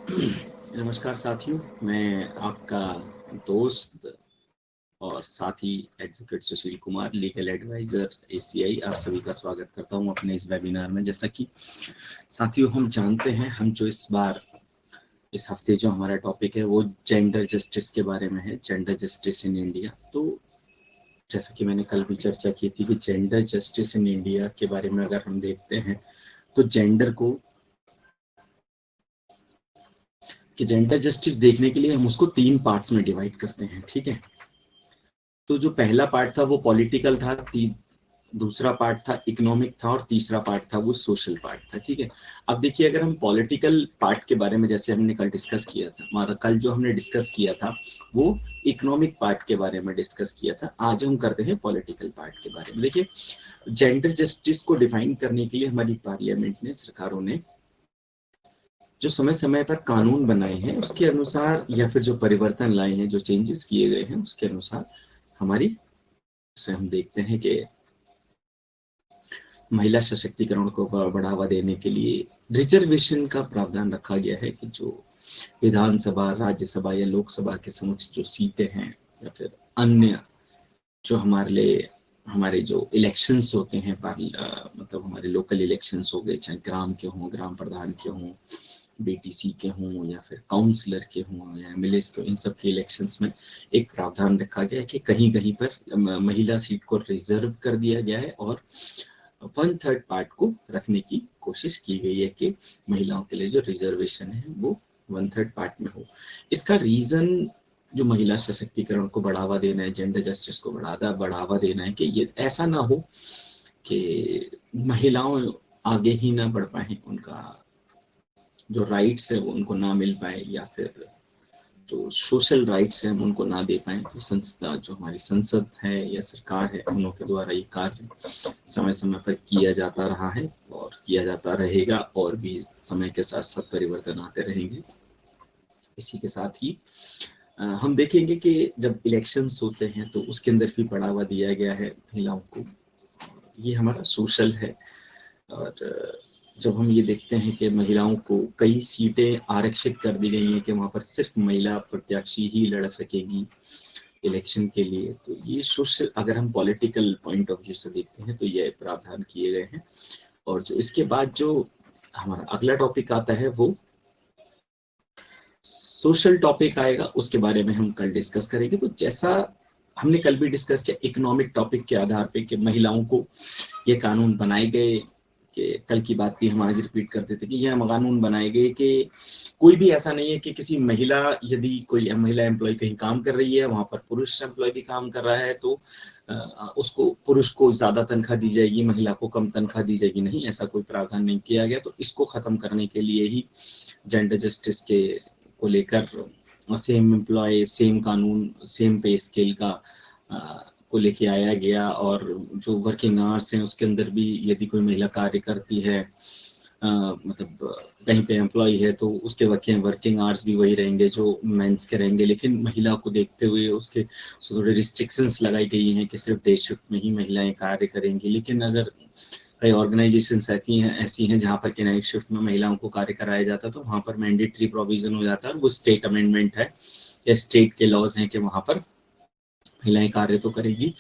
नमस्कार साथियों, मैं आपका दोस्त और साथी advocate Sushil Kumar, legal adviser ACI, आप सभी का स्वागत करता हूं अपने इस वेबिनार में। जैसा कि साथियों हम जानते हैं, हम जो इस हफ्ते जो हमारा टॉपिक है वो जेंडर जस्टिस के बारे में है, जेंडर जस्टिस इन इंडिया। तो जैसा कि मैंने कल भी चर्चा की थी कि जेंडर जस्टिस इन इंडिया के बारे में अगर हम देखते हैं तो जेंडर जस्टिस देखने के लिए हम उसको 3 पार्ट्स में डिवाइड करते हैं। ठीक है, तो जो पहला पार्ट था वो पॉलिटिकल था, दूसरा पार्ट था इकोनॉमिक था और तीसरा पार्ट था वो सोशल पार्ट था। ठीक है, अब देखिए, अगर हम पॉलिटिकल पार्ट के बारे में जैसे हमने कल डिस्कस किया था, हमारा कल जो हमने डिस्कस किया था वो इकोनॉमिक पार्ट के बारे में डिस्कस किया था। आज हम करते हैं पॉलिटिकल पार्ट के बारे में। देखिए, जेंडर जस्टिस को डिफाइन करने के लिए हमारी पार्लियामेंट ने, सरकारों ने जो समय समय पर कानून बनाए हैं उसके अनुसार, या फिर जो परिवर्तन लाए हैं, जो चेंजेस किए गए हैं उसके अनुसार हमारी से हम देखते हैं कि महिला सशक्तिकरण को बढ़ावा देने के लिए रिजर्वेशन का प्रावधान रखा गया है कि जो विधानसभा, राज्यसभा या लोकसभा के समक्ष जो सीटें हैं, या फिर अन्य जो हमारे जो इलेक्शंस होते हैं, मतलब हमारे लोकल इलेक्शंस हो गए, चाहे ग्राम के हों, ग्राम प्रधान के हों, बीटीसी के हों, या फिर काउंसलर के हों, या एमएलएस के, इन सब के इलेक्शंस में एक प्रावधान रखा गया है कि कहीं कहीं पर महिला सीट को रिजर्व कर दिया गया है और 1/3 पार्ट को रखने की कोशिश की गई है कि महिलाओं के लिए जो रिजर्वेशन है वो 1/3 पार्ट में हो। इसका रीजन जो महिला सशक्तिकरण को बढ़ावा देना है, जेंडर जस्टिस को बढ़ावा देना है कि ये ऐसा ना हो कि महिलाओं आगे ही ना बढ़ पाए, उनका जो राइट्स है वो उनको ना मिल पाए, या फिर जो सोशल राइट्स हैं उनको ना दे पाए। तो संस्था, जो हमारी संसद है या सरकार है, उन के द्वारा ये कार्य समय समय पर किया जाता रहा है और किया जाता रहेगा, और भी समय के साथ साथ परिवर्तन आते रहेंगे। इसी के साथ ही हम देखेंगे कि जब इलेक्शंस होते हैं तो उसके अंदर भी बढ़ावा दिया गया है महिलाओं को। ये हमारा सोशल है। और जब हम ये देखते हैं कि महिलाओं को कई सीटें आरक्षित कर दी गई हैं कि वहां पर सिर्फ महिला प्रत्याशी ही लड़ सकेगी इलेक्शन के लिए, तो ये सोशल, अगर हम पॉलिटिकल पॉइंट ऑफ व्यू से देखते हैं तो ये प्रावधान किए गए हैं। और जो इसके बाद जो हमारा अगला टॉपिक आता है वो सोशल टॉपिक आएगा, उसके बारे में हम कल डिस्कस करेंगे। तो जैसा हमने कल भी डिस्कस किया, इकोनॉमिक टॉपिक के आधार पे कि महिलाओं को ये कानून बनाए गए, कि कल की बात भी हम आज रिपीट करते थे कि यह कानून बनाए गए कि कोई भी ऐसा नहीं है कि किसी महिला, यदि कोई महिला एम्प्लॉय कहीं काम कर रही है, वहां पर पुरुष एम्प्लॉय भी काम कर रहा है, तो उसको, पुरुष को ज्यादा तनख्वाह दी जाएगी, महिला को कम तनख्वाह दी जाएगी। नहीं, ऐसा कोई प्रावधान नहीं किया गया। तो इसको खत्म करने के लिए ही जेंडर जस्टिस के को लेकर सेम एम्प्लॉय सेम कानून, सेम पे स्केल का को लेके आया गया। और जो वर्किंग आवर्स हैं उसके अंदर भी यदि कोई महिला कार्य करती है, मतलब कहीं पे एम्प्लॉय है, तो उसके वर्किंग आवर्स भी वही रहेंगे जो मेंस के रहेंगे। लेकिन महिला को देखते हुए उसके थोड़े रिस्ट्रिक्शंस लगाई गई हैं कि सिर्फ डे शिफ्ट में ही महिलाएं कार्य करेंगी। लेकिन अगर कई ऑर्गेनाइजेशंस ऐसी हैं जहां पर कि नाइट शिफ्ट में महिलाओं को कार्य कराया जाता है, तो वहां पर मैंडेटरी प्रोविजन हो जाता है, और वो स्टेट अमेंडमेंट है या स्टेट के लॉज हैं कि वहां पर महिलाएं कार्य तो करेगी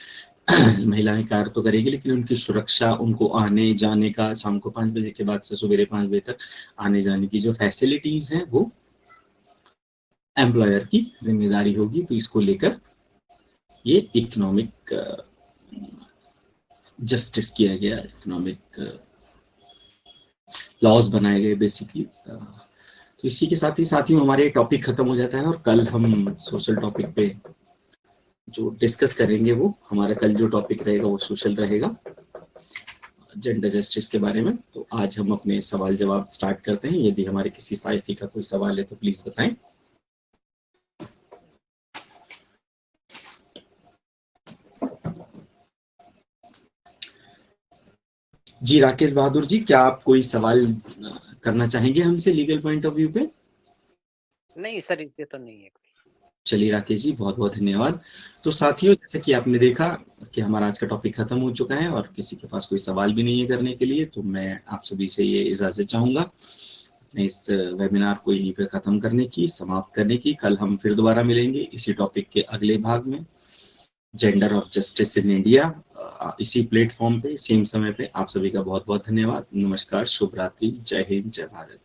महिलाएं कार्य तो करेगी, लेकिन उनकी सुरक्षा, उनको आने जाने का, शाम को 5 बजे के बाद से सुबह 5 बजे तक आने जाने की जो फैसिलिटीज हैं वो एम्प्लॉयर की जिम्मेदारी होगी। तो इसको लेकर ये इकोनॉमिक जस्टिस किया गया, इकोनॉमिक लॉज बनाए गए बेसिकली। तो इसी के साथ ही साथियों हमारे टॉपिक खत्म हो जाता है, और कल हम सोशल टॉपिक पे जो डिस्कस करेंगे, वो हमारा कल जो टॉपिक रहेगा वो सोशल रहेगा, जेंडर जस्टिस के बारे में। तो आज हम अपने सवाल जवाब स्टार्ट करते हैं। यदि हमारे किसी साथी का कोई सवाल है तो प्लीज बताएं। जी राकेश बहादुर जी, क्या आप कोई सवाल करना चाहेंगे हमसे लीगल पॉइंट ऑफ व्यू पे? नहीं सर, ये तो नहीं है। चलिए राकेश जी, बहुत बहुत धन्यवाद। तो साथियों, जैसे कि आपने देखा कि हमारा आज का टॉपिक खत्म हो चुका है और किसी के पास कोई सवाल भी नहीं है करने के लिए, तो मैं आप सभी से ये इजाजत चाहूंगा इस वेबिनार को यहीं पे खत्म करने की, समाप्त करने की। कल हम फिर दोबारा मिलेंगे इसी टॉपिक के अगले भाग में, जेंडर और जस्टिस इन इंडिया, इसी प्लेटफॉर्म पे सेम समय पे। आप सभी का बहुत बहुत धन्यवाद। नमस्कार, शुभ रात्रि, जय हिंद, जय भारत।